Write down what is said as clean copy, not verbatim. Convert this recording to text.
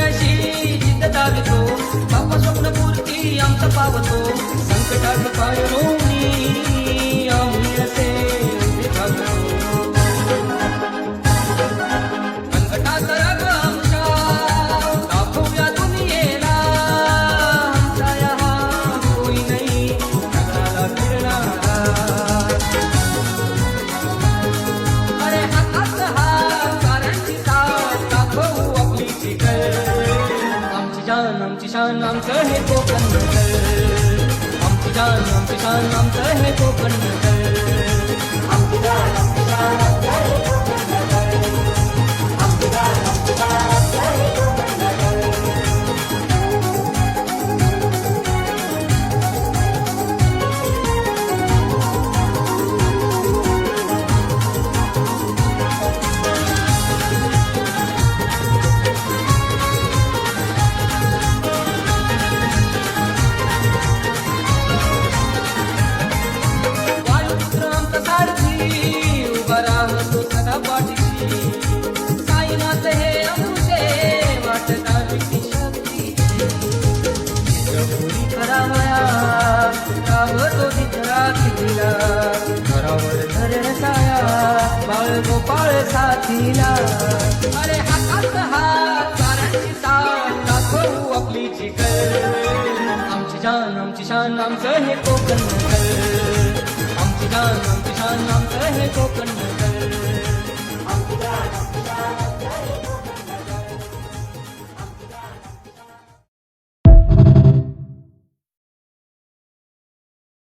अशी जिद्द दावितो बाप्पा स्वप्नपूर्ती आमचा पावतो संकटात पाय रोवणी आम्ही असे उभे थांबतो संकटात रग आमच्या दाखवूया दुनियेला आमचा या कोई नाही जगाला फिरणारा अरे हातात हात साऱ्यांची साथ दाखवू आपली चिकल आमची शान आमचं हे कोकण आमची शान आमचं हे कोकण आमची शान आमचं हे राहतो सदा पाठीशी साईनाथ हे अमृते वाटतात की शक्ती जगोरी करावया राहतो तिथरा किल्ला घरावर धरण साया बाळ गोपाळ साथीला अरे हातात हात साऱ्यांची साथ दाखवू आपली चिकल आमची शान आमचं हे कोकण आमची शान आमचं हे कोकण